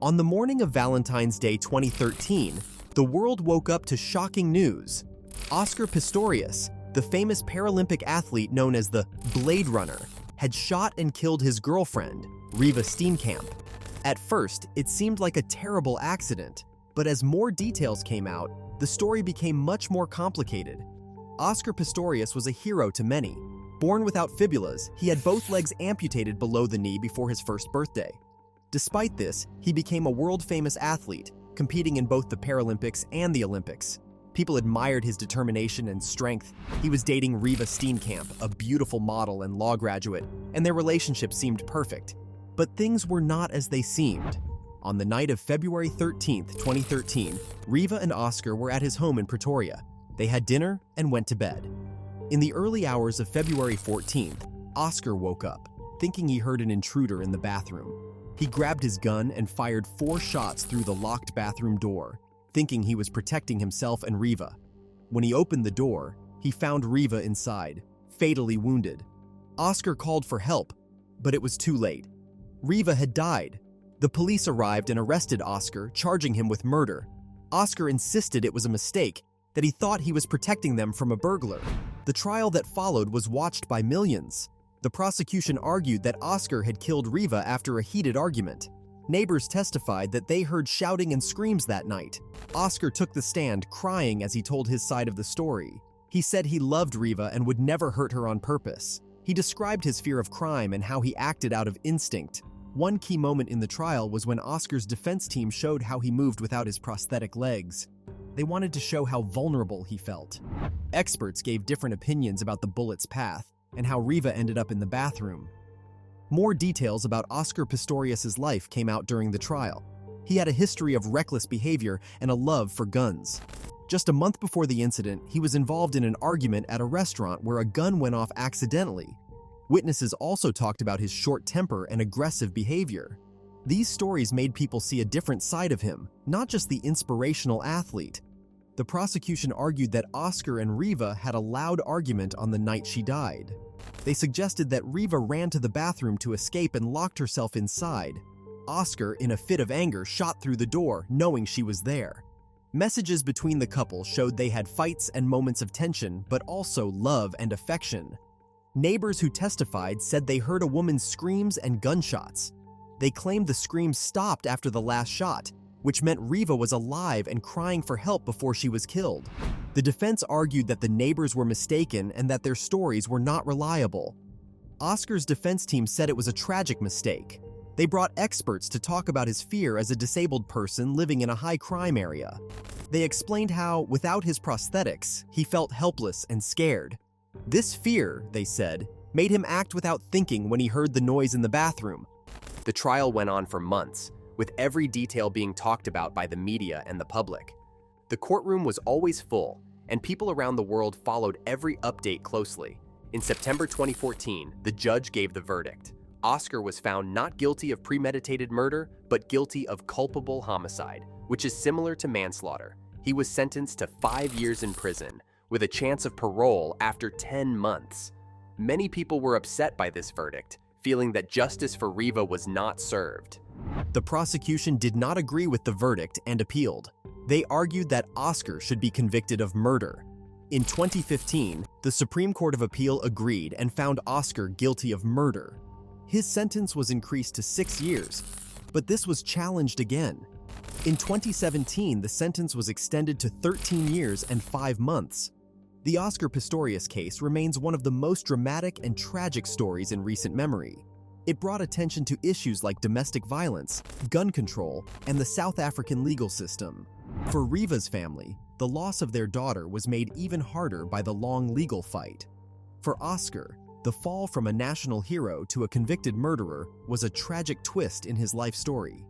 On the morning of Valentine's Day 2013, the world woke up to shocking news. Oscar Pistorius, the famous Paralympic athlete known as the Blade Runner, had shot and killed his girlfriend, Reeva Steenkamp. At first, it seemed like a terrible accident, but as more details came out, the story became much more complicated. Oscar Pistorius was a hero to many. Born without fibulas, he had both legs amputated below the knee before his first birthday. Despite this, he became a world-famous athlete, competing in both the Paralympics and the Olympics. People admired his determination and strength. He was dating Reeva Steenkamp, a beautiful model and law graduate, and their relationship seemed perfect. But things were not as they seemed. On the night of February 13, 2013, Reeva and Oscar were at his home in Pretoria. They had dinner and went to bed. In the early hours of February 14th, Oscar woke up, thinking he heard an intruder in the bathroom. He grabbed his gun and fired 4 shots through the locked bathroom door, thinking he was protecting himself and Reeva. When he opened the door, he found Reeva inside, fatally wounded. Oscar called for help, but it was too late. Reeva had died. The police arrived and arrested Oscar, charging him with murder. Oscar insisted it was a mistake, that he thought he was protecting them from a burglar. The trial that followed was watched by millions. The prosecution argued that Oscar had killed Reeva after a heated argument. Neighbors testified that they heard shouting and screams that night. Oscar took the stand, crying as he told his side of the story. He said he loved Reeva and would never hurt her on purpose. He described his fear of crime and how he acted out of instinct. One key moment in the trial was when Oscar's defense team showed how he moved without his prosthetic legs. They wanted to show how vulnerable he felt. Experts gave different opinions about the bullet's path and how Reeva ended up in the bathroom. More details about Oscar Pistorius' life came out during the trial. He had a history of reckless behavior and a love for guns. Just a month before the incident, he was involved in an argument at a restaurant where a gun went off accidentally. Witnesses also talked about his short temper and aggressive behavior. These stories made people see a different side of him, not just the inspirational athlete. The prosecution argued that Oscar and Reeva had a loud argument on the night she died. They suggested that Reeva ran to the bathroom to escape and locked herself inside. Oscar, in a fit of anger, shot through the door, knowing she was there. Messages between the couple showed they had fights and moments of tension, but also love and affection. Neighbors who testified said they heard a woman's screams and gunshots. They claimed the screams stopped after the last shot, which meant Reeva was alive and crying for help before she was killed. The defense argued that the neighbors were mistaken and that their stories were not reliable. Oscar's defense team said it was a tragic mistake. They brought experts to talk about his fear as a disabled person living in a high-crime area. They explained how, without his prosthetics, he felt helpless and scared. This fear, they said, made him act without thinking when he heard the noise in the bathroom. The trial went on for months, with every detail being talked about by the media and the public. The courtroom was always full, and people around the world followed every update closely. In September 2014, the judge gave the verdict. Oscar was found not guilty of premeditated murder, but guilty of culpable homicide, which is similar to manslaughter. He was sentenced to 5 years in prison, with a chance of parole after 10 months. Many people were upset by this verdict, feeling that justice for Reeva was not served. The prosecution did not agree with the verdict and appealed. They argued that Oscar should be convicted of murder. In 2015, the Supreme Court of Appeal agreed and found Oscar guilty of murder. His sentence was increased to 6 years, but this was challenged again. In 2017, the sentence was extended to 13 years and 5 months. The Oscar Pistorius case remains one of the most dramatic and tragic stories in recent memory. It brought attention to issues like domestic violence, gun control, and the South African legal system. For Reeva's family, the loss of their daughter was made even harder by the long legal fight. For Oscar, the fall from a national hero to a convicted murderer was a tragic twist in his life story.